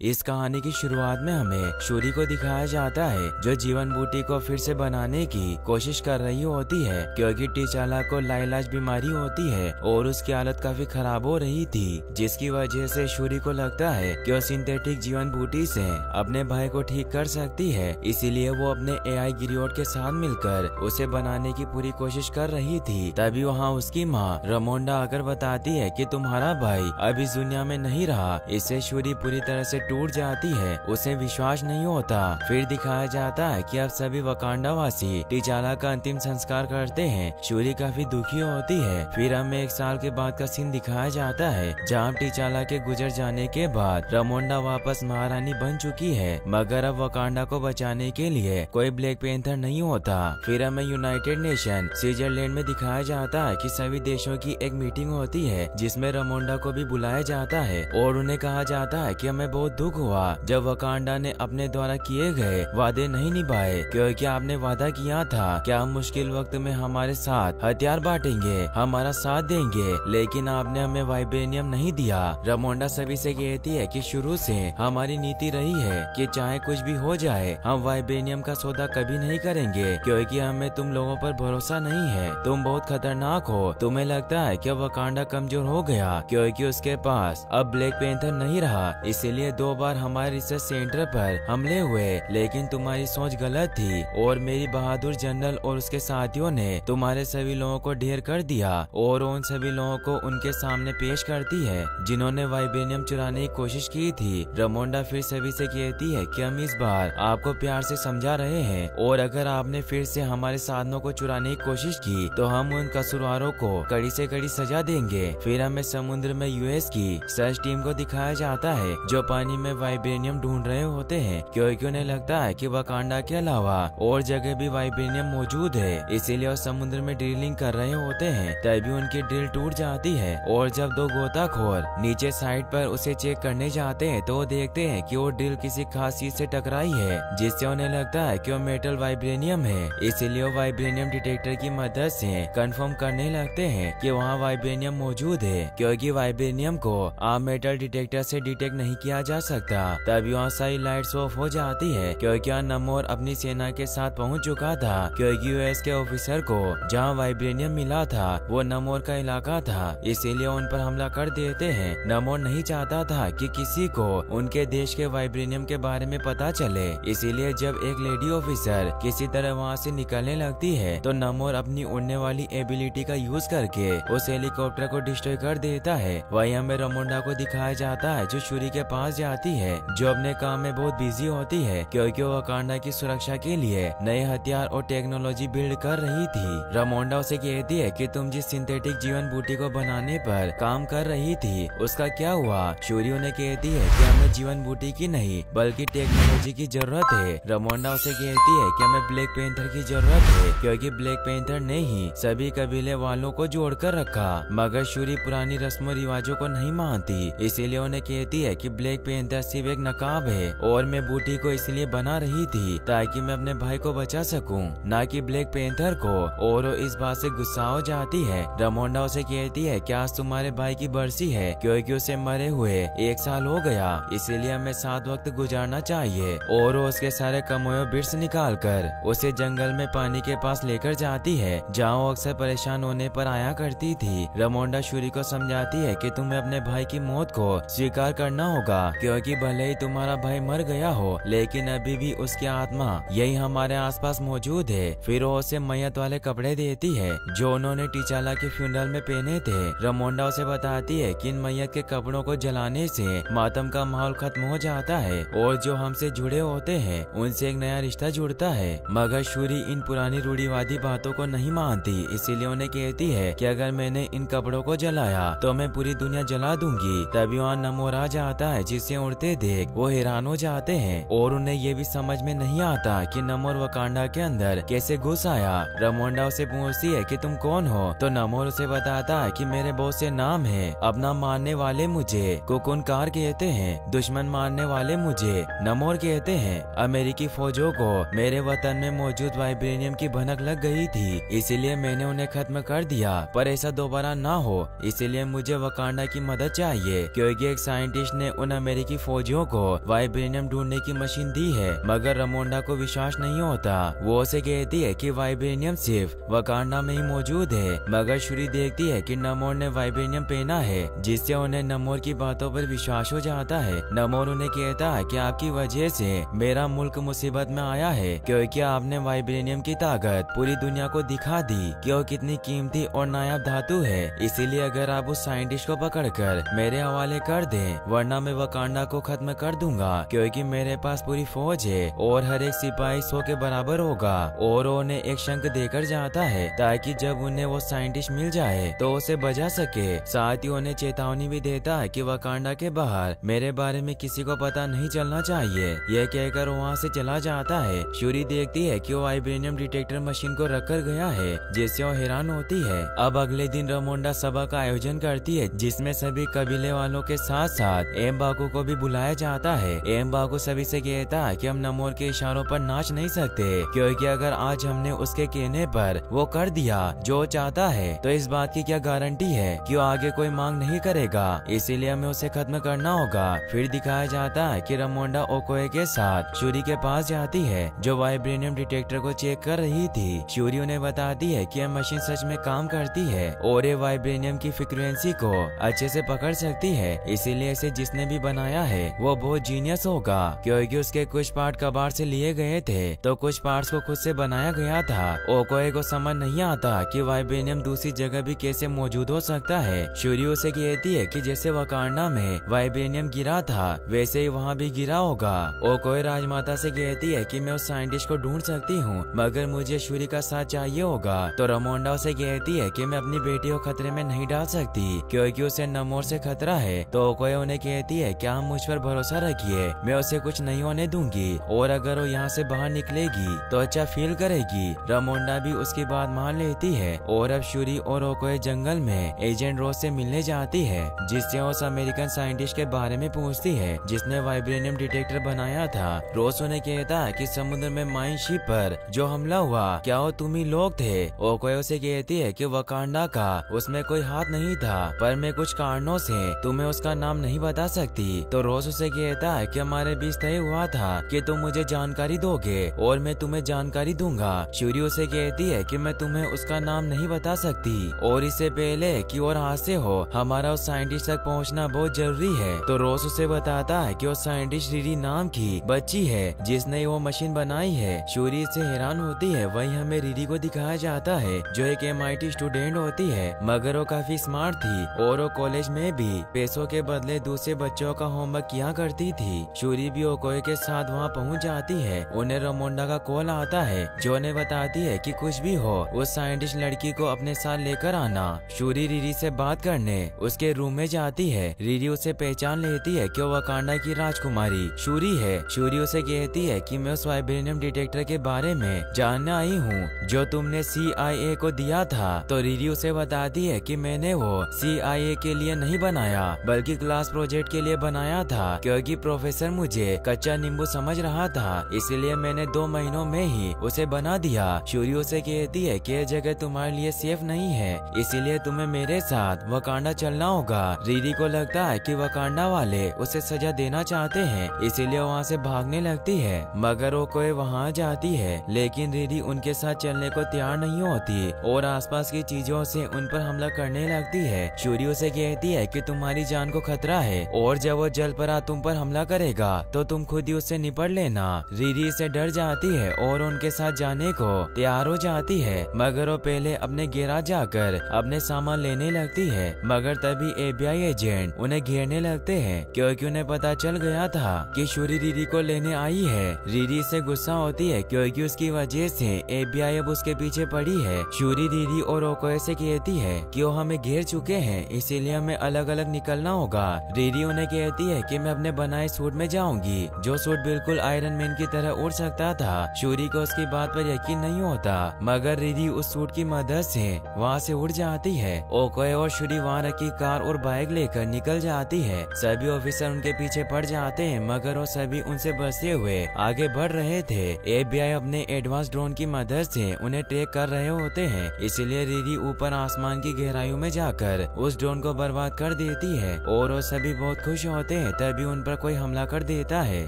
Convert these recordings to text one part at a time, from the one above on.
इस कहानी की शुरुआत में हमें शूरी को दिखाया जाता है जो जीवन बूटी को फिर से बनाने की कोशिश कर रही होती है क्योंकि टीचाला को लाइलाज बीमारी होती है और उसकी हालत काफी खराब हो रही थी, जिसकी वजह से शूरी को लगता है कि वो सिंथेटिक जीवन बूटी से अपने भाई को ठीक कर सकती है। इसीलिए वो अपने एआई गिरियोट के साथ मिलकर उसे बनाने की पूरी कोशिश कर रही थी। तभी वहाँ उसकी माँ रमोंडा आकर बताती है कि तुम्हारा भाई अब इस दुनिया में नहीं रहा। इससे शूरी पूरी तरह से टूट जाती है, उसे विश्वास नहीं होता। फिर दिखाया जाता है कि अब सभी वकांडा वासी टीचाला का अंतिम संस्कार करते हैं। शूरी काफी दुखी होती है। फिर हमें 1 साल के बाद का सीन दिखाया जाता है जहाँ टीचाला के गुजर जाने के बाद रमोंडा वापस महारानी बन चुकी है, मगर अब वकांडा को बचाने के लिए कोई ब्लैक पैंथर नहीं होता। फिर हमें यूनाइटेड नेशन स्विट्जरलैंड में दिखाया जाता है कि सभी देशों की एक मीटिंग होती है जिसमें रमोंडा को भी बुलाया जाता है और उन्हें कहा जाता है कि हमें बहुत दुख हुआ जब वकांडा ने अपने द्वारा किए गए वादे नहीं निभाए, क्योंकि आपने वादा किया था कि आप मुश्किल वक्त में हमारे साथ हथियार बांटेंगे, हमारा साथ देंगे, लेकिन आपने हमें वाइब्रेनियम नहीं दिया। रमोंडा सभी से कहती है कि शुरू से हमारी नीति रही है कि चाहे कुछ भी हो जाए हम वाइब्रेनियम का सौदा कभी नहीं करेंगे, क्योंकि हमें तुम लोगों पर भरोसा नहीं है। तुम बहुत खतरनाक हो। तुम्हें लगता है कि वकांडा कमजोर हो गया क्योंकि उसके पास अब ब्लैक पैंथर नहीं रहा, इसीलिए 2 बार हमारे रिसर्च सेंटर पर हमले हुए, लेकिन तुम्हारी सोच गलत थी और मेरी बहादुर जनरल और उसके साथियों ने तुम्हारे सभी लोगों को ढेर कर दिया और उन सभी लोगों को उनके सामने पेश करती है जिन्होंने वाइब्रेनियम चुराने की कोशिश की थी। रमोंडा फिर सभी से कहती है कि हम इस बार आपको प्यार से समझा रहे हैं और अगर आपने फिर से हमारे साधनों को चुराने की कोशिश की तो हम उन कसूरवारों को कड़ी से कड़ी सजा देंगे। फिर हमें समुद्र में यूएस की सर्च टीम को दिखाया जाता है जो पानी में वाइब्रेनियम ढूंढ रहे होते हैं, क्योंकि उन्हें लगता है कि वकांडा के अलावा और जगह भी वाइब्रेनियम मौजूद है, इसीलिए वो समुद्र में ड्रिलिंग कर रहे होते हैं। तभी उनकी ड्रिल टूट जाती है और जब 2 गोताखोर नीचे साइड पर उसे चेक करने जाते हैं तो वो देखते हैं कि वो ड्रिल किसी खास चीज से टकराई है, जिससे उन्हें लगता है कि वो मेटल वाइब्रेनियम है। इसीलिए वो वाइब्रेनियम डिटेक्टर की मदद से कंफर्म करने लगते हैं कि वहाँ वाइब्रेनियम मौजूद है, क्योंकि वाइब्रेनियम को आम मेटल डिटेक्टर से डिटेक्ट नहीं किया जा सकता। तभी वहाँ सारी लाइट्स ऑफ हो जाती है क्योंकि नमोर अपनी सेना के साथ पहुंच चुका था, क्योंकि यूएस के ऑफिसर को जहां वाइब्रेनियम मिला था वो नमोर का इलाका था, इसीलिए उन पर हमला कर देते हैं। नमोर नहीं चाहता था कि किसी को उनके देश के वाइब्रेनियम के बारे में पता चले, इसीलिए जब एक लेडी ऑफिसर किसी तरह वहाँ से निकलने लगती है तो नमोर अपनी उड़ने वाली एबिलिटी का यूज करके उस हेलीकॉप्टर को डिस्ट्रॉय कर देता है। वही हमें रमोंडा को दिखाया जाता है जो शूरी के पास जाती है, जो अपने काम में बहुत बिजी होती है क्योंकि वो वकांडा की सुरक्षा के लिए नए हथियार और टेक्नोलॉजी बिल्ड कर रही थी। रमोंडा उसे कहती है कि तुम जिस सिंथेटिक जीवन बूटी को बनाने पर काम कर रही थी उसका क्या हुआ। शूरी उन्हें कहती है कि हमें जीवन बूटी की नहीं बल्कि टेक्नोलॉजी की जरूरत है। रमोंडा उसे कहती है कि हमें ब्लैक पैंथर की जरूरत है क्योंकि ब्लैक पैंथर ने ही सभी कबीले वालों को जोड़ कर रखा, मगर शूरी पुरानी रस्मों रिवाजों को नहीं मानती, इसीलिए उन्हें कहती है कि ब्लैक पैंथर सिर्फ एक नकाब है और मैं बूटी को इसलिए बना रही थी ताकि मैं अपने भाई को बचा सकूं, ना कि ब्लैक पैंथर को। और वो इस बात से गुस्सा हो जाती है। रमोंडा उसे कहती है कि आज तुम्हारे भाई की बरसी है क्योंकि उसे मरे हुए 1 साल हो गया, इसीलिए हमें साथ वक्त गुजारना चाहिए। और वो उसके सारे कमोयो बिट्स निकाल कर उसे जंगल में पानी के पास लेकर जाती है जहाँ वो अक्सर परेशान होने पर आया करती थी। रमोंडा शूरी को समझाती है कि तुम्हें अपने भाई की मौत को स्वीकार करना होगा, क्योंकि भले ही तुम्हारा भाई मर गया हो लेकिन अभी भी उसकी आत्मा यही हमारे आसपास मौजूद है। फिर वो उसे मैयत वाले कपड़े देती है जो उन्होंने टीचाला के फ्यूनरल में पहने थे। रमोंडा उसे बताती है कि इन मैयत के कपड़ों को जलाने से मातम का माहौल खत्म हो जाता है और जो हमसे जुड़े होते हैं उनसे एक नया रिश्ता जुड़ता है। मगर शूरी इन पुरानी रूढ़िवादी बातों को नहीं मानती, इसीलिए उन्हें कहती है कि अगर मैंने इन कपड़ों को जलाया तो मैं पूरी दुनिया जला दूंगी। तभी वहाँ नमोर आ जाता है जिसे उड़ते देख वो हैरान हो जाते हैं और उन्हें ये भी समझ में नहीं आता कि नमोर वकांडा के अंदर कैसे घुस आया। रमोंडा उसे पूछती है कि तुम कौन हो, तो नमोर उसे बताता है कि मेरे बहुत से नाम है। अपना मारने वाले मुझे कोकुनकार कहते हैं, दुश्मन मारने वाले मुझे नमोर कहते हैं। अमेरिकी फौजों को मेरे वतन में मौजूद वाइब्रेनियम की भनक लग गई थी, इसीलिए मैंने उन्हें खत्म कर दिया, पर ऐसा दोबारा ना हो, इसीलिए मुझे वकांडा की मदद चाहिए क्योंकि एक साइंटिस्ट ने उन अमेरिकी की फौजियों को वाइब्रेनियम ढूंढने की मशीन दी है, मगर रमोंडा को विश्वास नहीं होता। वो उसे कहती है कि वाइब्रेनियम सिर्फ वकांडा में ही मौजूद है, मगर शूरी देखती है कि नमोर ने वाइब्रेनियम पहना है, जिससे उन्हें नमोर की बातों पर विश्वास हो जाता है। नमोर उन्हें कहता है कि आपकी वजह से मेरा मुल्क मुसीबत में आया है, क्योंकि आपने वाइब्रेनियम की ताकत पूरी दुनिया को दिखा दी कि वो कितनी कीमती और नायाब धातु है। इसीलिए अगर आप उस साइंटिस्ट को पकड़कर मेरे हवाले कर दें, वरना मैं वकांडा को खत्म कर दूंगा, क्योंकि मेरे पास पूरी फौज है और हर एक सिपाही 100 के बराबर होगा। और उन्हें एक शंख देकर जाता है ताकि जब उन्हें वो साइंटिस्ट मिल जाए तो उसे बचा सके। साथ ही उन्हें चेतावनी भी देता है कि वकांडा के बाहर मेरे बारे में किसी को पता नहीं चलना चाहिए। यह कहकर वहाँ से चला जाता है। शूरी देखती है कि वो वाइब्रेनियम डिटेक्टर मशीन को रख कर गया है, जिससे वो हैरान होती है। अब अगले दिन रमोंडा सभा का आयोजन करती है, जिसमें सभी कबीले वालों के साथ साथ एम्बाकू को भी बुलाया जाता है। एम्बाकू सभी से कहता है कि हम नमोर के इशारों पर नाच नहीं सकते, क्योंकि अगर आज हमने उसके कहने पर वो कर दिया जो चाहता है, तो इस बात की क्या गारंटी है कि वो आगे कोई मांग नहीं करेगा। इसीलिए हमें उसे खत्म करना होगा। फिर दिखाया जाता है कि रमोंडा ओकोए के साथ शूरी के पास जाती है, जो वाइब्रेनियम डिटेक्टर को चेक कर रही थी। शूरी उन्हें बताती है कि यह मशीन सच में काम करती है और ये वाइब्रेनियम की फ्रीक्वेंसी को अच्छे से पकड़ सकती है। इसीलिए इसे जिसने भी बनाया है वो बहुत जीनियस होगा, क्योंकि उसके कुछ पार्ट कबाड़ से लिए गए थे तो कुछ पार्ट्स को खुद से बनाया गया था। ओकोए को समझ नहीं आता कि वाइब्रेनियम दूसरी जगह भी कैसे मौजूद हो सकता है। शूरी उसे कहती है कि जैसे वकांडा में वाइब्रेनियम गिरा था, वैसे ही वहाँ भी गिरा होगा। ओकोए राजमाता से कहती है कि मैं उस साइंटिस्ट को ढूंढ सकती हूँ, मगर मुझे शूरी का साथ चाहिए होगा। तो रमोंडा उसे कहती है कि मैं अपनी बेटी को खतरे में नहीं डाल सकती, क्योंकि उसे नमोर से खतरा है। तो ओकोए उन्हें कहती है कि आप मुझ पर भरोसा रखिए, मैं उसे कुछ नहीं होने दूंगी, और अगर वो यहाँ से बाहर निकलेगी तो अच्छा फील करेगी। रमोंडा भी उसकी बात मान लेती है और अब शूरी और ओकोए जंगल में एजेंट रोस से मिलने जाती है, जिससे उस अमेरिकन साइंटिस्ट के बारे में पूछती है जिसने वाइब्रेनियम डिटेक्टर बनाया था। रोस उन्हें कहता है कि समुद्र में माइन शिप पर जो हमला हुआ, क्या वो तुम ही लोग थे? ओकोए उसे कहती है कि वकांडा का उसमें कोई हाथ नहीं था, पर मैं कुछ कारणों से तुम्हें उसका नाम नहीं बता सकती। तो रोज उसे कहता है कि हमारे बीच तय हुआ था कि तुम मुझे जानकारी दोगे और मैं तुम्हें जानकारी दूंगा। शूरी उसे कहती है कि मैं तुम्हें उसका नाम नहीं बता सकती, और इससे पहले कि और हादसे हो, हमारा उस साइंटिस्ट तक पहुंचना बहुत जरूरी है। तो रोज उसे बताता है कि वो साइंटिस्ट रिरी नाम की बच्ची है जिसने वो मशीन बनाई है। शूरी इससे हैरान होती है। वहीं हमें रिरी को दिखाया जाता है, जो एक MIT स्टूडेंट होती है, मगर वो काफी स्मार्ट थी और वो कॉलेज में भी पैसों के बदले दूसरे बच्चों का होमवर्क किया करती थी। शूरी भी ओकोए के साथ वहाँ पहुँच जाती है। उन्हें रमोंडा का कॉल आता है, जो उन्हें बताती है कि कुछ भी हो उस साइंटिस्ट लड़की को अपने साथ लेकर आना। शूरी रिरी से बात करने उसके रूम में जाती है। रिरी उसे पहचान लेती है कि वो वकांडा की राजकुमारी शूरी है। शूरी उसे कहती है कि मैं उस वाइब्रेनियम डिटेक्टर के बारे में जानने आई हूँ जो तुमने CIA को दिया था। तो रिरी उसे बताती है कि मैंने वो CIA के लिए नहीं बनाया, बल्कि क्लास प्रोजेक्ट के लिए बनाया था, क्योंकि प्रोफेसर मुझे कच्चा नींबू समझ रहा था, इसलिए मैंने 2 महीनों में ही उसे बना दिया। शूरी उसे कहती है कि यह जगह तुम्हारे लिए सेफ नहीं है, इसीलिए तुम्हें मेरे साथ वकांडा चलना होगा। रिरी को लगता है कि वकांडा वाले उसे सजा देना चाहते हैं, इसीलिए वहाँ से भागने लगती है, मगर वो कोई वहाँ जाती है, लेकिन रिरी उनके साथ चलने को तैयार नहीं होती और आसपास की चीजों से उन पर हमला करने लगती है। शूरी उसे कहती है कि तुम्हारी जान को खतरा है और जब वो जल पर तुम पर हमला करेगा तो तुम खुद ही उससे निपट लेना। रिरी से डर जाती है और उनके साथ जाने को तैयार हो जाती है, मगर वो पहले अपने गैराज जाकर अपने सामान लेने लगती है। मगर तभी FBI एजेंट उन्हें घेरने लगते हैं, क्योंकि उन्हें पता चल गया था कि शूरी रिरी को लेने आई है। रिरी से गुस्सा होती है क्योंकि उसकी वजह से FBI अब उसके पीछे पड़ी है। शूरी रिरी और ओकोए से कहती है कि वो हमें घेर चुके हैं, इसीलिए हमें अलग अलग निकलना होगा। रिरी उन्हें कहती है कि मैं अपने बनाए सूट में जाऊंगी, जो सूट बिल्कुल आयरन मैन की तरह उड़ सकता था। शूरी को उसकी बात पर यकीन नहीं होता, मगर रिरी उस सूट की मदद से वहाँ से उड़ जाती है। ओकोए और शूरी वहाँ रखी कार और बाइक लेकर निकल जाती है। सभी ऑफिसर उनके पीछे पड़ जाते हैं, मगर वो सभी उनसे बचते हुए आगे बढ़ रहे थे। FBI अपने एडवांस ड्रोन की मदद से उन्हें ट्रैक कर रहे होते हैं, इसलिए रिरी ऊपर आसमान की गहराइयों में जाकर उस ड्रोन को बर्बाद कर देती है और वो सभी बहुत खुश होते होते हैं तभी उन पर कोई हमला कर देता है,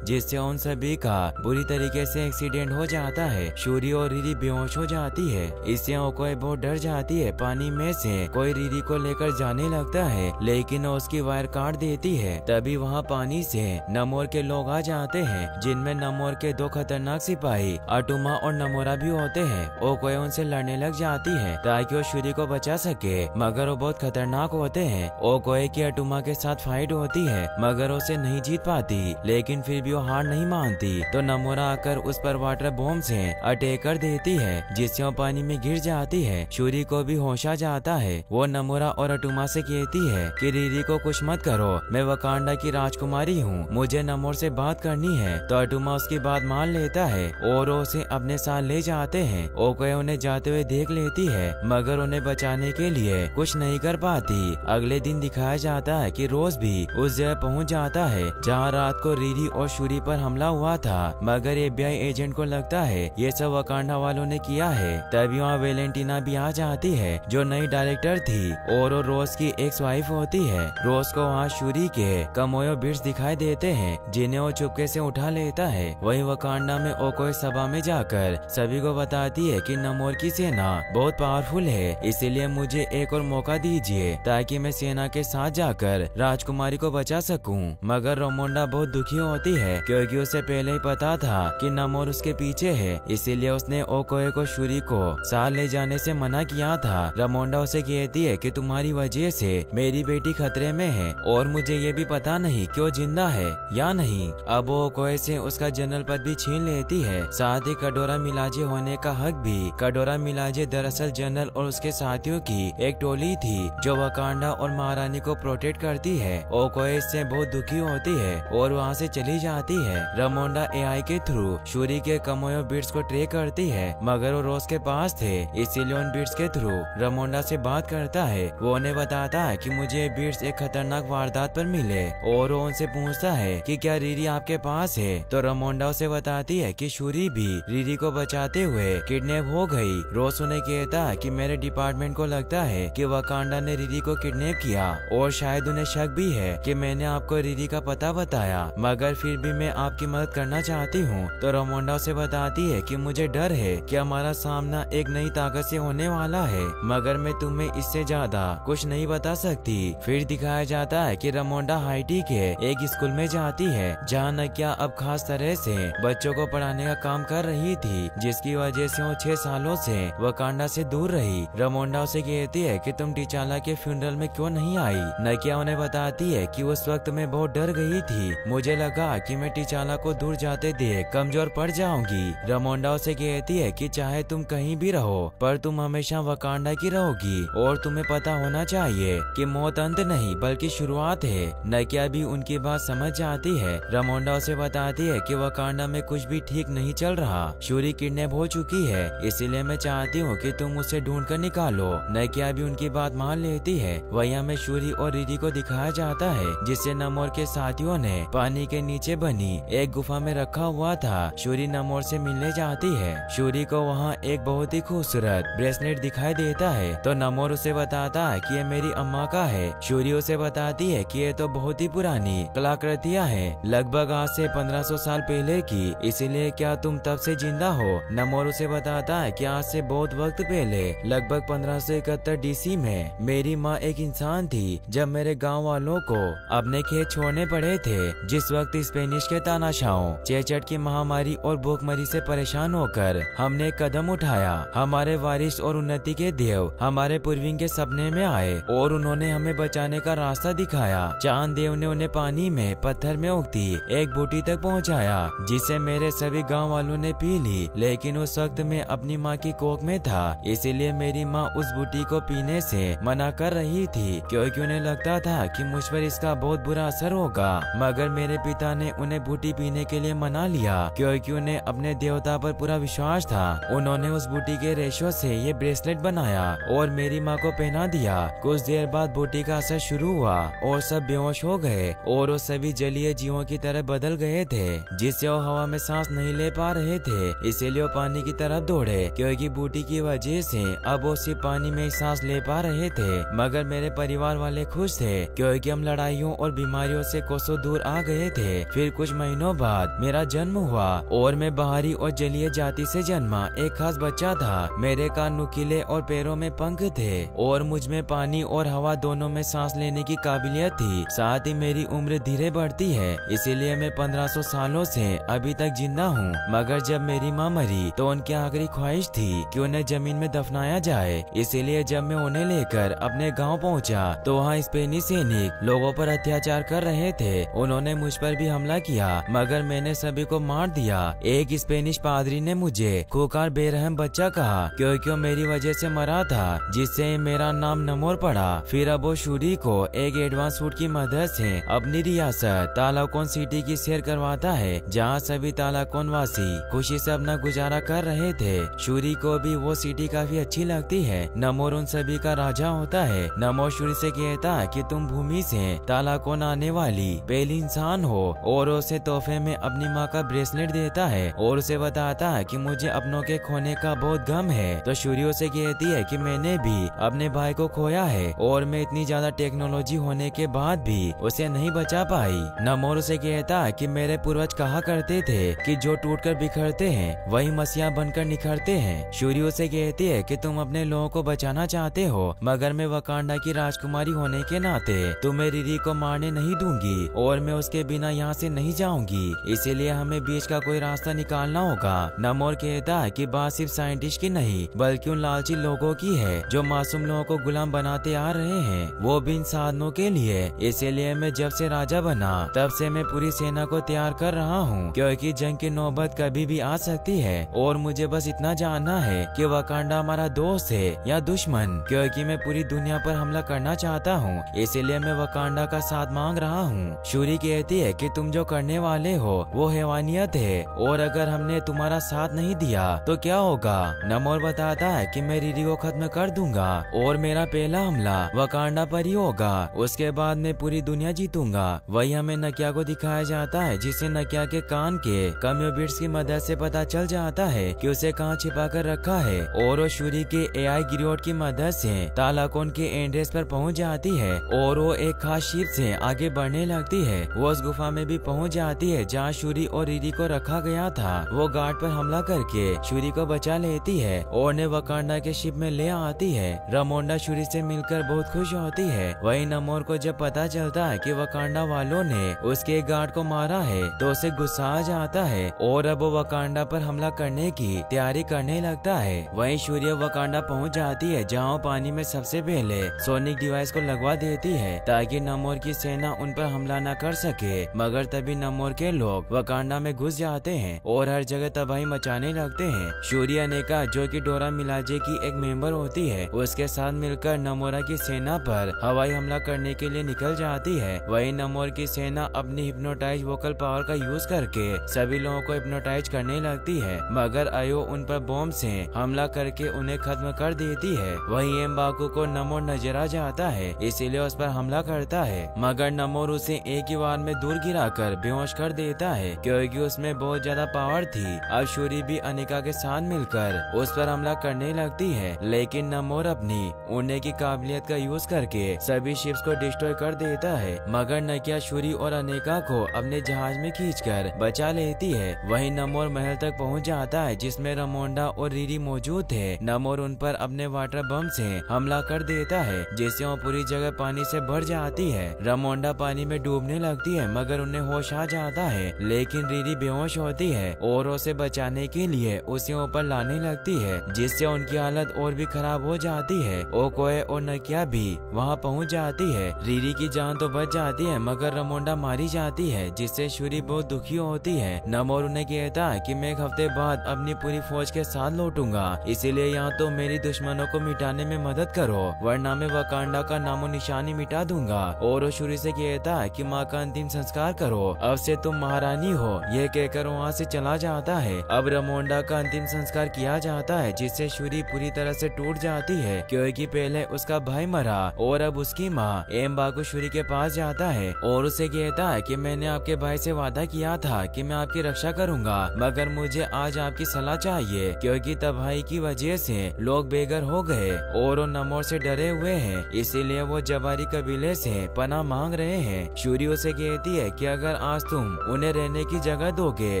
जिससे उन सभी का बुरी तरीके से एक्सीडेंट हो जाता है। शूरी और रीरी बेहोश हो जाती है। इससे ओकोए बहुत डर जाती है। पानी में से कोई रीरी को लेकर जाने लगता है, लेकिन उसकी वायर काट देती है। तभी वहाँ पानी से नमोर के लोग आ जाते हैं, जिनमें नमोर के 2 खतरनाक सिपाही अटुमा और नमोरा भी होते हैं। ओकोए उनसे लड़ने लग जाती है ताकि वो शूरी को बचा सके, मगर वो बहुत खतरनाक होते हैं। ओकोए की अटुमा के साथ फाइट होती है, मगर उसे नहीं जीत पाती, लेकिन फिर भी वो हार नहीं मानती। तो नमोरा आकर उस पर वाटर बॉम्ब से अटैक कर देती है, जिससे वो पानी में गिर जाती है। शूरी को भी होश आ जाता है। वो नमोरा और अटुमा से कहती है कि रीरी को कुछ मत करो, मैं वकांडा की राजकुमारी हूँ, मुझे नमोर से बात करनी है। तो अटुमा उसकी बात मान लेता है और उसे अपने साथ ले जाते हैं। ओकोए उन्हें जाते हुए देख लेती है, मगर उन्हें बचाने के लिए कुछ नहीं कर पाती। अगले दिन दिखाया जाता है कि रोज भी उस जगह पहुंच जाता है जहां रात को रीरी और शूरी पर हमला हुआ था, मगर FBI एजेंट को लगता है ये सब वकांडा वालों ने किया है। तभी वहाँ वेलेंटिना भी आ जाती है, जो नई डायरेक्टर थी और वो रोज की एक्स वाइफ होती है। रोज को वहाँ शूरी के कमोयो बिट्स दिखाई देते हैं, जिन्हें वो चुपके से उठा लेता है। वही वकांडा में ओकोए सभा में जाकर सभी को बताती है कि नमोर की सेना बहुत पावरफुल है, इसीलिए मुझे एक और मौका दीजिए ताकि मैं सेना के साथ जाकर राजकुमारी को बचा सकूं। मगर रोमोंडा बहुत दुखी होती है, क्योंकि उसे पहले ही पता था कि नमोर उसके पीछे है, इसीलिए उसने ओकोए को शूरी को साथ ले जाने से मना किया था। रोमोंडा उसे कहती है कि तुम्हारी वजह से मेरी बेटी खतरे में है और मुझे ये भी पता नहीं कि वो जिंदा है या नहीं। अब वो ओकोए से उसका जनरल पद भी छीन लेती है, साथ ही कडोरा मिलाजे होने का हक भी। कडोरा मिलाजे दरअसल जनरल और उसके साथियों की एक टोली थी जो वकांडा और महारानी को प्रोटेक्ट करती है। ओकोए इससे बहुत दुखी होती है और वहाँ से चली जाती है। रोमोंडा AI के थ्रू शूरी के कमोयो बिट्स को ट्रैक करती है, मगर वो रोज के पास थे, इसीलिए उन बिट्स के थ्रू रोमोंडा से बात करता है। वो उन्हें बताता है कि मुझे बिट्स एक खतरनाक वारदात पर मिले, और वो उनसे पूछता है कि क्या रीरी आपके पास है। तो रोमोंडा उसे बताती है कि शूरी भी रीरी को बचाते हुए किडनैप हो गई। रोज उन्हें कहता है कि मेरे डिपार्टमेंट को लगता है कि वकांडा ने रीरी को किडनैप किया, और शायद उन्हें शक भी है कि मैंने आपको रीरी का पता बताया, मगर फिर भी मैं आपकी मदद करना चाहती हूँ। तो रोमोंडा उसे बताती है कि मुझे डर है कि हमारा सामना एक नई ताकत से होने वाला है, मगर मैं तुम्हें इससे ज्यादा कुछ नहीं बता सकती। फिर दिखाया जाता है कि रोमोंडा हाइटी के एक स्कूल में जाती है, जहाँ नकिया अब खास तरह से बच्चों को पढ़ाने का काम कर रही थी, जिसकी वजह से वो 6 सालों से वकांडा से दूर रही। रोमोंडा उसे कहती है कि तुम टिचाला के फ्यूनरल में क्यों नहीं आई। नकिया उन्हें बताती है कि उस वक्त मैं बहुत डर गई थी, मुझे लगा कि मैं टिचाला को दूर जाते देख कमजोर पड़ जाऊंगी। रोमोंडा उसे कहती है कि चाहे तुम कहीं भी रहो, पर तुम हमेशा वकांडा की रहोगी, और तुम्हें पता होना चाहिए कि मौत अंत नहीं बल्कि शुरुआत है। नकिया भी उनकी बात समझ जाती है। रोमोंडा उसे बताती है कि वकांडा में कुछ भी ठीक नहीं चल रहा, शूरी किडनैप हो चुकी है, इसीलिए मैं चाहती हूँ कि तुम उसे ढूंढ कर निकालो। नकिया भी उनकी बात मान लेती है। वहीं हमें शूरी और रीरी को दिखाया जाता है, जिसे नमोर के साथियों ने पानी के नीचे बनी एक गुफा में रखा हुआ था। शूरी नमोर से मिलने जाती है। शूरी को वहाँ एक बहुत ही खूबसूरत ब्रेसलेट दिखाई देता है, तो नमोर उसे बताता है कि ये मेरी अम्मा का है। शूरी उसे बताती है कि ये तो बहुत ही पुरानी कलाकृतियाँ हैं, लगभग आज से 1500 साल पहले की, इसीलिए क्या तुम तब से जिंदा हो। नमोर उसे बताता है कि आज से बहुत वक्त पहले लगभग 1571 DC में मेरी माँ एक इंसान थी, जब मेरे गांव वालों को अपने खेत छोड़ने पड़े थे, जिस वक्त स्पेनिश के तानाशाहों, चेचट की महामारी और भूखमरी से परेशान होकर हमने कदम उठाया। हमारे वारिस और उन्नति के देव हमारे पूर्वजों के सपने में आए और उन्होंने हमें बचाने का रास्ता दिखाया। चांद देव ने उन्हें पानी में पत्थर में उगती एक बूटी तक पहुंचाया, जिसे मेरे सभी गांव वालों ने पी ली, लेकिन उस वक्त मैं अपनी माँ की कोख में था, इसीलिए मेरी माँ उस बूटी को पीने से मना कर रही थी, क्योंकि उन्हें लगता था कि मुझ पर इसका बहुत बुरा असर होगा। मगर मेरे पिता ने उन्हें बूटी पीने के लिए मना लिया, क्योंकि उन्हें अपने देवता पर पूरा विश्वास था। उन्होंने उस बूटी के रेशों से ये ब्रेसलेट बनाया और मेरी माँ को पहना दिया। कुछ देर बाद बूटी का असर शुरू हुआ और सब बेहोश हो गए और वो सभी जलीय जीवों की तरह बदल गए थे, जिससे वो हवा में सांस नहीं ले पा रहे थे, इसीलिए वो पानी की तरफ दौड़े, क्योंकि बूटी की वजह से अब वो सिर्फ पानी में सांस ले पा रहे थे। मगर मेरे परिवार वाले खुश थे, क्योंकि हम लड़ाइयों और बीमारियों से कोसों दूर आ गए थे। फिर कुछ महीनों बाद मेरा जन्म हुआ और मैं बाहरी और जलीय जाति से जन्मा एक खास बच्चा था। मेरे कान नुकीले और पैरों में पंख थे और मुझ में पानी और हवा दोनों में सांस लेने की काबिलियत थी। साथ ही मेरी उम्र धीरे बढ़ती है, इसीलिए मैं 1500 सालों से अभी तक जिंदा हूँ। मगर जब मेरी माँ मरी तो उनकी आखिरी ख्वाहिश थी कि उन्हें जमीन में दफनाया जाए। इसीलिए जब मैं उन्हें लेकर अपने गाँव पहुँचा तो वहाँ स्पेनी सैनिक लोगों पर अत्याचार कर रहे थे। उन्होंने मुझ पर भी हमला किया, मगर मैंने सभी को मार दिया। एक स्पेनिश पादरी ने मुझे खूंखार बेरहम बच्चा कहा क्योंकि मेरी वजह से मरा था, जिससे मेरा नाम नमोर पड़ा। फिर अब वो शूरी को एक एडवांस सूट की मदद से अपनी रियासत तालाकोन सिटी की सैर करवाता है, जहाँ सभी तालाकोन वासी खुशी से अपना गुजारा कर रहे थे। शूरी को भी वो सिटी काफी अच्छी लगती है। नमोर उन सभी का राजा होता है। नमोर शूरी से कहता है कि तुम भूमि से तालाकोन आने वाली पहली इंसान हो, और उसे तोहफे में अपनी माँ का ब्रेसलेट देता है और उसे बताता है कि मुझे अपनों के खोने का बहुत गम है। तो शूरी उसे कहती है कि मैंने भी अपने भाई को खोया है और मैं इतनी ज्यादा टेक्नोलॉजी होने के बाद भी उसे नहीं बचा पाई। नमोर उसे कहता है कि मेरे पूर्वज कहा करते थे कि जो टूटकर बिखरते हैं वही मसीहा बनकर निखरते हैं। शूरी उसे कहती है कि तुम अपने लोगों को बचाना चाहते हो, मगर मैं वकांडा की राजकुमारी होने के नाते तुम्हें रिरी को मारने नहीं दूंगी और मैं उसके बिना यहाँ से नहीं जाऊंगी। इसीलिए हमें बीच का कोई रास्ता निकालना होगा। नमोर कहता है कि बात सिर्फ साइंटिस्ट की नहीं बल्कि उन लालची लोगों की है जो मासूम लोगों को गुलाम बनाते आ रहे हैं, वो भी इन साधनों के लिए। इसीलिए मैं जब से राजा बना तब से मैं पूरी सेना को तैयार कर रहा हूँ, क्योंकि जंग की नौबत कभी भी आ सकती है। और मुझे बस इतना जानना है कि वकांडा हमारा दोस्त है या दुश्मन, क्योंकि मैं पूरी दुनिया पर हमला करना चाहता हूँ। इसीलिए मैं वकांडा का साथ मांग रहा हूँ। शूरी कहती है कि तुम जो करने वाले हो वो हैवानियत है, और अगर हमने तुम्हारा साथ नहीं दिया तो क्या होगा। नमोर बताता है कि मैं रिरी को खत्म कर दूंगा और मेरा पहला हमला वकांडा पर ही होगा। उसके बाद मैं पूरी दुनिया जीतूंगा। वही हमें नकिया को दिखाया जाता है, जिसे नकिया के कान के कम्यूबिट्स की मदद से पता चल जाता है कि उसे कहाँ छिपा कर रखा है, और वो शूरी के AI गिरोट की मदद से तालाकोन के एंड्रेस पर पहुँच जाती है और वो एक खास शिप से आगे बढ़ने लगती है। वो उस गुफा में भी पहुंच जाती है जहां शूरी और रिरी को रखा गया था। वो गार्ड पर हमला करके शूरी को बचा लेती है और ने वकांडा के शिप में ले आती है। रमोंडा शूरी से मिलकर बहुत खुश होती है। वही नमोर को जब पता चलता है कि वकांडा वालों ने उसके गार्ड को मारा है तो उसे गुस्सा आ जाता है और अब वो वकांडा पर हमला करने की तैयारी करने लगता है। वही शूरी वकांडा पहुँच जाती है जहाँ पानी में सबसे पहले सोनिक डिवाइस को लगवा देती है ताकि नमोर की सेना उन पर हमला न कर सके। मगर तभी नमोर के लोग वकांडा में घुस जाते हैं और हर जगह तबाही मचाने लगते हैं। शूरी अनेका जो कि डोरा मिलाजे की एक मेंबर होती है, उसके साथ मिलकर नमोरा की सेना पर हवाई हमला करने के लिए निकल जाती है। वही नमोर की सेना अपनी हिप्नोटाइज वोकल पावर का यूज करके सभी लोगों को हिप्नोटाइज करने लगती है, मगर आयो उन पर बॉम्ब से हमला करके उन्हें खत्म कर देती है। वही एम्बाकू को नमोर नजर आ जाता है, इसीलिए उस पर हमला करता है, मगर नमोर उसे एक ही बार में दूर गिराकर बेहोश कर देता है क्योंकि उसमें बहुत ज्यादा पावर थी। अब शूरी भी अनिका के साथ मिलकर उस पर हमला करने लगती है, लेकिन नमोर अपनी उड़ने की काबिलियत का यूज करके सभी शिप्स को डिस्ट्रॉय कर देता है। मगर नकिया शूरी और अनिका को अपने जहाज में खींचकर बचा लेती है। वहीं नमोर महल तक पहुंच जाता है जिसमें रमोंडा और रिरी मौजूद थे। नमोर उन पर अपने वाटर बम से हमला कर देता है, जिससे वो पूरी जगह पानी से भर जाती है। रमोंडा पानी में डूबने लगती है, मगर उन्हें होश आ जाता है, लेकिन रिरी बेहोश होती है और उसे बचाने के लिए उसे ऊपर लाने लगती है, जिससे उनकी हालत और भी खराब हो जाती है। ओकोए और नकिया भी वहां पहुंच जाती है। रिरी की जान तो बच जाती है, मगर रमोंडा मारी जाती है, जिससे शूरी बहुत दुखी होती है। नमोर उन्हें कहता है कि मैं एक हफ्ते बाद अपनी पूरी फौज के साथ लौटूंगा, इसीलिए यहाँ तो मेरी दुश्मनों को मिटाने में मदद करो, वरना मैं वकांडा का नामो निशानी मिटा दूंगा। और वो शूरी से कहता है कि माँ का अंतिम संस्कार करो, अब से तुम महारानी हो। यह कहकर वहाँ से चला जाता है। अब रमोंडा का अंतिम संस्कार किया जाता है, जिससे शूरी पूरी तरह से टूट जाती है, क्योंकि पहले उसका भाई मरा और अब उसकी माँ एम्बाकू शूरी के पास जाता है और उसे कहता है कि मैंने आपके भाई से वादा किया था कि मैं आपकी रक्षा करूंगा, मगर मुझे आज आपकी सलाह चाहिए, क्योंकि तबाही की वजह से लोग बेघर हो गए और वो नमोर से डरे हुए हैं, इसीलिए वो जवारी कबीले से पनाह मांग रहे हैं। शूरी उसे कहती है कि अगर आज तुम उन्हें रहने की जगह दोगे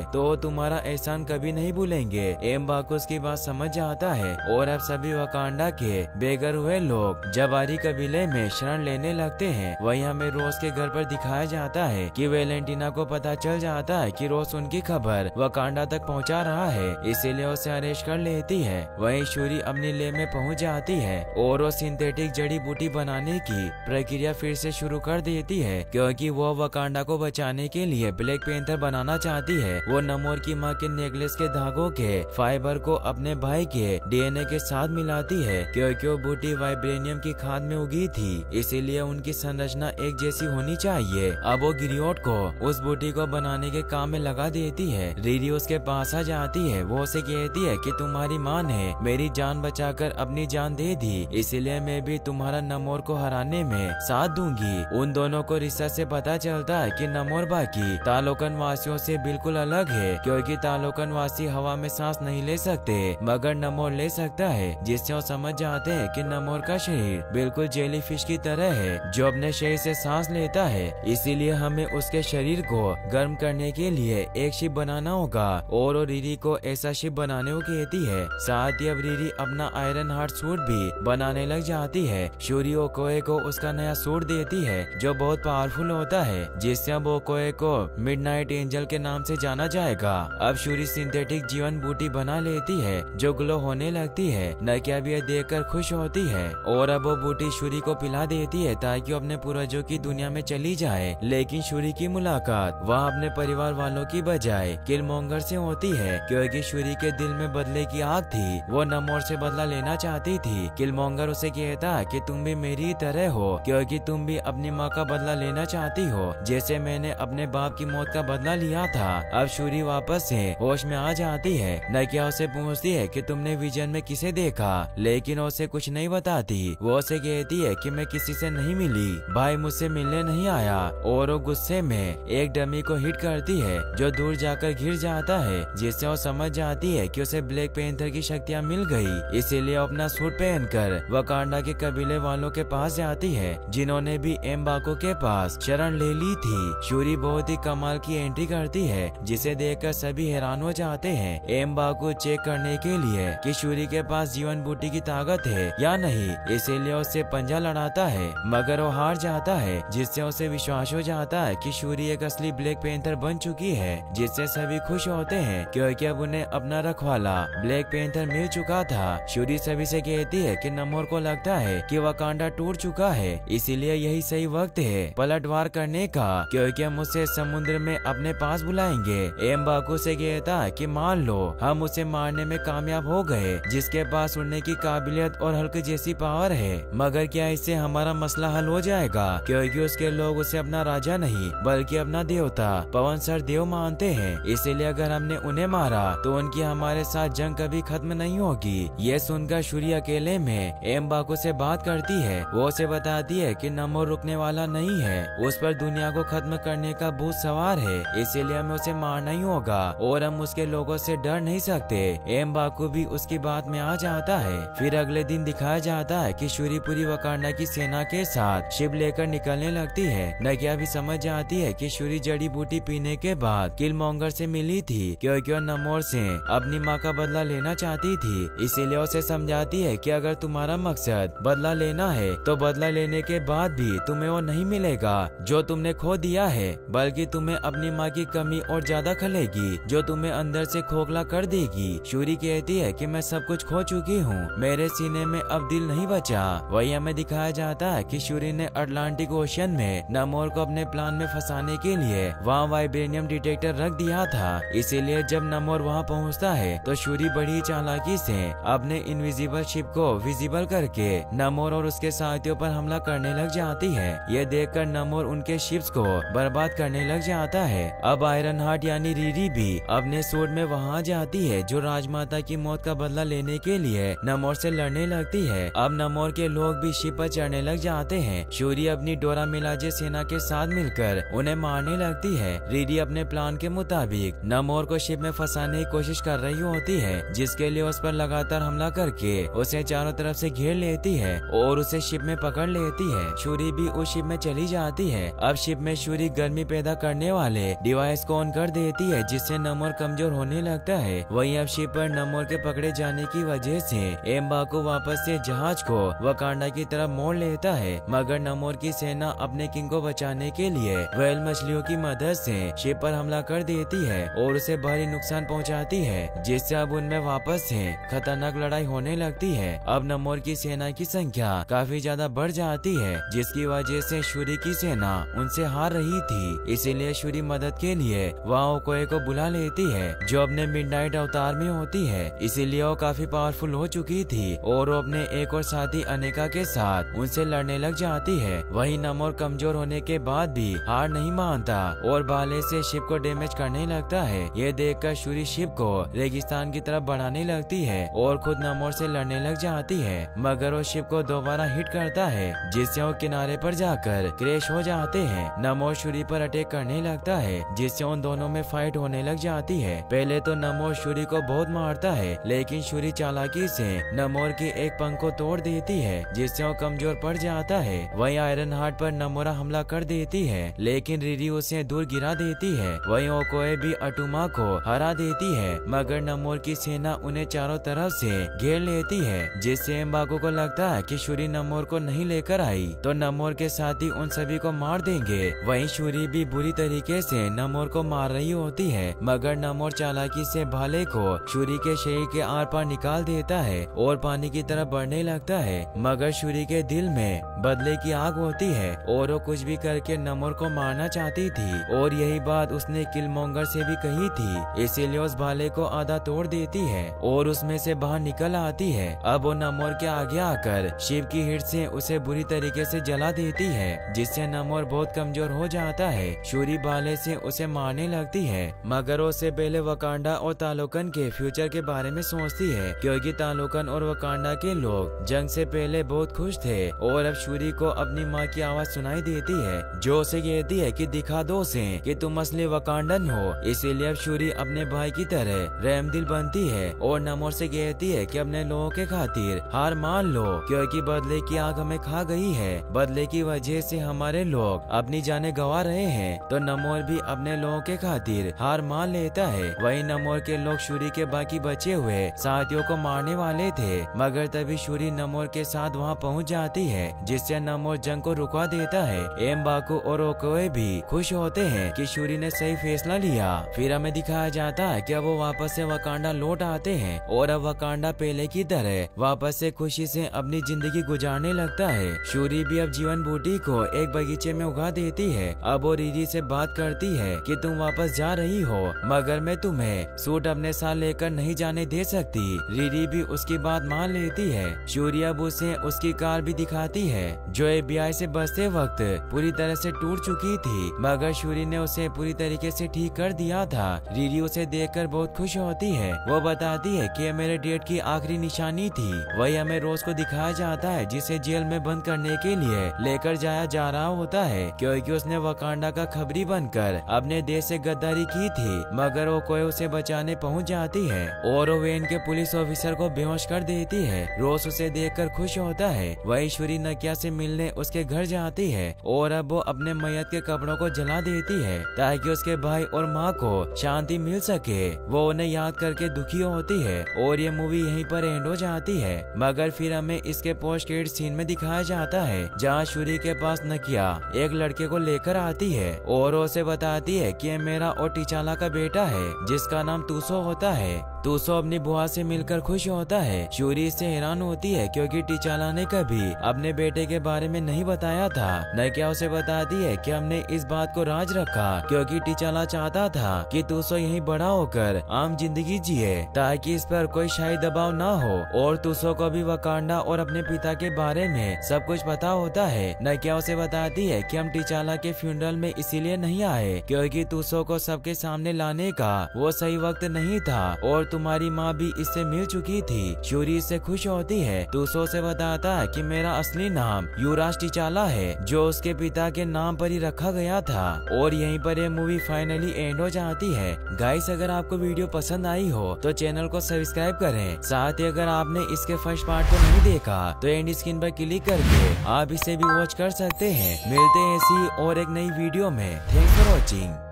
तो तुम्हारा एहसान कभी नहीं भूलेंगे। एम्बाकू उसकी बात समझ जाता है और अब सभी वकांडा के बेघर हुए लोग जबारी कबीले में शरण लेने लगते हैं। वहीं हमें रोज के घर पर दिखाया जाता है कि वेलेंटिना को पता चल जाता है कि रोज उनकी खबर वकांडा तक पहुंचा रहा है, इसीलिए उसे अरेस्ट कर लेती है। वहीं शूरी अपनी ले में पहुंच जाती है और वो सिंथेटिक जड़ी बूटी बनाने की प्रक्रिया फिर से शुरू कर देती है, क्योंकि वो वकांडा को बचाने के लिए ब्लैक पैंथर बनाना चाहती है। वो नमोर की माँ के नेकलेस के धागों के फाइबर को अपने भाई के डीएनए के साथ मिलाती है, क्योंकि वो बूटी वाइब्रेनियम की खाद में उगी थी, इसीलिए उनकी संरचना एक जैसी होनी चाहिए। अब वो गिरियोट को उस बूटी को बनाने के काम में लगा देती है। रीरी उसके पास आ जाती है। वो उसे कहती है कि तुम्हारी माँ ने मेरी जान बचाकर अपनी जान दे दी, इसीलिए मैं भी तुम्हारा नमोर को हराने में साथ दूंगी। उन दोनों को रिसर्च से पता चलता है कि नमोर बाकी तालोकन वासियों से बिल्कुल अलग है, क्योंकि तालोकन वासी हवा में सांस नहीं ले सकते मगर नमोर ले सकता है, जिससे वो समझ जाते हैं कि नमोर का शरीर बिल्कुल जेलीफिश की तरह है जो अपने शरीर से सांस लेता है। इसीलिए हमें उसके शरीर को गर्म करने के लिए एक शिप बनाना होगा और वो रीरी को ऐसा शिप बनाने को कहती है। साथ ही अब रीरी अपना आयरन हार्ट सूट भी बनाने लग जाती है। शूरी ओकोए को उसका नया सूट देती है जो बहुत पावरफुल होता है, जिससे अब ओकोए को मिडनाइट एंजल के नाम से जाना जाएगा। अब शूरी सिंथेटिक जीवन बूटी बना लेती है जो ग्लो होने लगती है। नकिया भी देखकर खुश होती है और अब वो बूटी शूरी को पिला देती है ताकि वो अपने पूर्वजों की दुनिया में चली जाए। लेकिन शूरी की मुलाकात वहाँ अपने परिवार वालों की बजाय किलमोंगर से होती है, क्योंकि शूरी के दिल में बदले की आग थी। वो नमोर से बदला लेना चाहती थी। किलमोंगर उसे कहता कि तुम भी मेरी तरह हो, क्योंकि तुम भी अपनी माँ का बदला लेना चाहती हो जैसे मैंने अपने बाप की मौत का बदला लिया था। अब शूरी वापस से होश में आ जाती है। नकिया उसे पूछती है कि तुमने विजन में किसे देखा, लेकिन उसे कुछ नहीं बताती। वो उसे कहती है कि मैं किसी से नहीं मिली, भाई मुझसे मिलने नहीं आया, और वो गुस्से में एक डमी को हिट करती है जो दूर जाकर गिर जाता है, जिससे वो समझ जाती है कि उसे ब्लैक पैंथर की शक्तियाँ मिल गई। इसीलिए अपना सूट पहनकर वकांडा के कबीले वालों के पास जाती है जिन्होंने भी एम्बाको के पास शरण ले ली थी। शूरी बहुत ही कमाल की एंट्री करती है जिसे देखकर सभी हैरान हो जाते हैं। एम्बाको चेक करने के लिए कि शूरी के पास जीवन बूटी की ताकत है या नहीं, इसीलिए उससे पंजा लड़ाता है मगर वो हार जाता है, जिससे उसे विश्वास हो जाता है कि शूरी एक असली ब्लैक पैंथर बन चुकी है, जिससे सभी खुश होते हैं क्योंकि अब उन्हें अपना रखवाला ब्लैक पैंथर मिल चुका था। शूरी सभी से कहती है कि नमोर को लगता है कि वकांडा टूट चुका है, इसीलिए यही सही वक्त है पलटवार करने का, क्योंकि हम उसे समुद्र में अपने पास बुलाएंगे। एम्बाकू से कहता है कि मान लो हम उसे मारने में कामयाब हो गए, जिसके पास उड़ने की काबिलियत और हल्क जैसी पावर है, मगर क्या इससे हमारा मसला हल हो जाएगा, क्योंकि उसके लोग उसे अपना राजा नहीं बल्कि अपना देवता पवन सर देव मानते हैं। इसीलिए अगर हमने उन्हें मारा तो उनकी हमारे साथ जंग कभी खत्म नहीं होगी। ये सुनकर शूरी अकेले में एम्बाकू से बात करती है। वो उसे बताती है कि नमोर रुकने वाला नहीं है, उस पर दुनिया को खत्म करने का भूत सवार है, इसीलिए हमें उसे मारना ही होगा और हम उसके लोगों से डर नहीं सकते। एम्बाकू भी उसकी बात में आ जाता है। फिर अगले दिन दिखाया जाता है कि शूरी पूरी वकांडा की सेना के साथ शिप लेकर निकलने लगती है। नकिया भी समझ जाती है कि शूरी जड़ी बूटी पीने के बाद किलमोंगर से मिली थी, क्योंकि वो नमोर से अपनी माँ का बदला लेना चाहती थी। इसीलिए उसे समझाती है कि अगर तुम्हारा मकसद बदला लेना है तो बदला लेने के बाद भी तुम्हें वो नहीं मिलेगा जो तुमने खो दिया है, बल्कि तुम्हें अपनी माँ की कमी और ज्यादा खलेगी जो तुम्हें अंदर से खोखला कर देगी। शूरी कहती है कि मैं सब कुछ खो चुकी हूँ, मेरे सीने में अब दिल नहीं बचा। वही हमें दिखाया जाता है कि शूरी ने अटलांटिक ओशन में नमोर को अपने प्लान में फंसाने के लिए वहाँ वाइब्रेनियम डिटेक्टर रख दिया था। इसीलिए जब नमोर वहाँ पहुँचता है तो शूरी बड़ी चालाकी से अपने इनविजिबल शिप को विजिबल करके नमोर और उसके साथियों पर हमला करने लग जाती है। ये देखकर नमोर उनके शिप्स को बर्बाद करने लग जाता है। अब आयरन हार्ट यानी रीरी भी अपने सूट में वहाँ जाती है जो राजमाता की मौत का बदला लेने के लिए नमोर से लड़ने लगती है। अब नमोर के लोग भी शिप पर चढ़ने लग जाते हैं। शूरी अपनी डोरा मिलाजे सेना के साथ मिलकर उन्हें मारने लगती है। रीरी अपने प्लान के मुताबिक नमोर को शिप में फंसाने की कोशिश कर रही होती है, जिसके लिए उस पर लगातार हमला करके उसे चारों तरफ से घेर लेती है और उसे शिप में पकड़ लेती है। शूरी भी उस शिप में चली जाती है। अब शिप में शूरी गर्मी पैदा करने वाले डिवाइस को ऑन कर देती है, जिससे नमोर कमजोर होने लगता है। वहीं अब शिप पर नमोर के पकड़े जाने की वजह से एम्बाको वापस से जहाज को वकांडा की तरफ मोड़ लेता है, मगर नमोर की सेना अपने किंग को बचाने के लिए व्हेल मछलियों की मदद से शिप पर हमला कर देती है और उसे भारी नुकसान पहुंचाती है, जिससे अब उनमें वापस से खतरनाक लड़ाई होने लगती है। अब नमोर की सेना की संख्या काफी ज्यादा बढ़ जाती है, जिसकी वजह से शूरी की सेना उनसे हार रही थी। इसीलिए शूरी मदद के लिए वहाँ ओकोए को बुला लेती है, जो अपने मिडनाइट अवतार में होती है। इसीलिए वो काफी पावरफुल हो चुकी थी और वो अपने एक और साथी अनेका के साथ उनसे लड़ने लग जाती है। वहीं नमोर कमजोर होने के बाद भी हार नहीं मानता और भाले से शिप को डैमेज करने लगता है। ये देखकर शूरी शिप को रेगिस्तान की तरफ बढ़ाने लगती है और खुद नमोर से लड़ने लग जाती है, मगर वो शिप को दोबारा हिट करता है, जिससे वो किनारे पर जाकर क्रैश हो जाते हैं। नमोर शूरी पर अटैक करने लगता है, जिससे उन दोनों में फाइट होने लग जाती है। पहले तो नमोर शूरी को बहुत मारता है, लेकिन शूरी चालाकी से नमोर की एक पंख को तोड़ देती है, जिससे वो कमजोर पड़ जाता है। वहीं आयरन हार्ट पर नमोरा हमला कर देती है, लेकिन रिरी उसे दूर गिरा देती है। वहीं ओकोए भी अटुमा को हरा देती है, मगर नमोर की सेना उन्हें चारों तरफ से घेर लेती है, जिससे एम्बाको को लगता है कि शूरी नमोर को नहीं लेकर आई तो नमोर के साथी उन सभी को मार देंगे। वहीं शूरी भी बुरी तरीके से नमोर को मार रही होती है, मगर नमोर चालाकी से भाले को शूरी के शरीर के आर पार निकाल देता है और पानी की तरफ बढ़ने लगता है। मगर शूरी के दिल में बदले की आग होती है और वो कुछ भी करके नमोर को मारना चाहती थी, और यही बात उसने किलमोंगर से भी कही थी। इसीलिए उस भाले को आधा तोड़ देती है और उसमें से बाहर निकल आती है। अब वो नमोर के आगे आकर शिव की हिट से उसे बुरी तरीके से जला देती है, जिससे नमोर बहुत कमजोर हो जाता है। शूरी भाले से उसे मारने लगती है, मगर उससे पहले वकांडा और तालोकन के फ्यूचर के बारे में सोचती है, क्योंकि तालोकन और वकांडा के लोग जंग से पहले बहुत खुश थे। और अब शूरी को अपनी माँ की आवाज सुनाई देती है, जो उसे कहती है कि दिखा दो उसे कि तुम असली वकांडन हो। इसीलिए अब शूरी अपने भाई की तरह रहमदिल बनती है और नमोर से कहती है कि अपने लोगों के खातिर हार मान लो, क्योंकि बदले की आग हमें खा गई है। बदले की वजह से हमारे लोग अपनी जानें गंवा रहे हैं, तो नमोर भी अपने लोगों के खातिर हार मान लेता है। वहीं नमोर के लोग शूरी के बाकी बचे हुए साथियों को मारने वाले थे, मगर तभी शूरी नमोर के साथ वहां पहुंच जाती है, जिससे नमोर जंग को रुकवा देता है। एम्बाको और ओकोए भी खुश होते हैं कि शूरी ने सही फैसला लिया। फिर हमें दिखाया जाता है कि अब वो वापस से वकांडा लौट आते हैं और अब वकांडा पहले की तरह वापस से खुशी से अपनी जिंदगी गुजारने लगता है। शूरी भी अब जीवन बूटी को एक बगीचे में उगा देती है। अब वो रिरी से बात करती है कि तुम वापस जा रही हो, मगर मैं तुम्हें सूट अपने साथ लेकर नहीं जाने दे सकती। रिरी भी उसकी बात मान लेती है। शूरी अब उसे उसकी कार भी दिखाती है, जो FBI से बचते वक्त पूरी तरह से टूट चुकी थी, मगर शूरी ने उसे पूरी तरीके से ठीक कर दिया था। रिरी उसे देखकर बहुत खुश होती है। वो बताती है कि मेरे डेट की आखिरी निशानी थी। वही हमें रोज को दिखाया जाता है, जिसे जेल में बंद करने के लिए लेकर जाया जा रहा होता है, क्योंकि उसने वकांडा का खबरी बनकर अपने देश से गद्दारी की थी। मगर वो कोई उसे बचाने पहुंच जाती है और वो वेन के पुलिस ऑफिसर को बेहोश कर देती है। रोज उसे देखकर खुश होता है। वही शूरी नकिया से मिलने उसके घर जाती है और अब वो अपने मैयत के कपड़ों को जला देती है, ताकि उसके भाई और माँ को शांति मिल सके। वो उन्हें याद करके दुखी होती है और ये मूवी यहीं पर एंड हो जाती है। मगर फिर हमें इसके पोस्ट क्रेडिट सीन में दिखाया जाता है, जहाँ शूरी के पास नकिया एक लड़के को लेकर आती है और उसे बताती है कि ये मेरा और टिचाला का बेटा है, जिसका नाम तूसो होता है। तूसो अपनी बुआ से मिलकर खुश होता है। शूरी इससे हैरान होती है, क्योंकि टिचाला ने कभी अपने बेटे के बारे में नहीं बताया था। नकिया उसे बताती है कि हमने इस बात को राज रखा, क्योंकि टिचाला चाहता था कि तूसो यहीं बड़ा होकर आम जिंदगी जिए, ताकि इस पर कोई शाही दबाव ना हो। और तूसो को भी वकांडा और अपने पिता के बारे में सब कुछ पता होता है। नकिया उसे बताती है कि हम टिचाला के फ्यूनरल में इसीलिए नहीं आए, क्योंकि तूसो को सबके सामने लाने का वो सही वक्त नहीं था और तुम्हारी माँ भी इससे मिल चुकी थी। श्यूरी इससे खुश होती है तो सो से बताता है कि मेरा असली नाम युवराज टिचाला है, जो उसके पिता के नाम पर ही रखा गया था। और यहीं पर ये मूवी फाइनली एंड हो जाती है। गाइस, अगर आपको वीडियो पसंद आई हो तो चैनल को सब्सक्राइब करें। साथ ही अगर आपने इसके फर्स्ट पार्ट को नहीं देखा तो एंड स्क्रीन पर क्लिक करके आप इसे भी वॉच कर सकते हैं। मिलते हैं ऐसी और एक नई वीडियो में। Thanks for watching.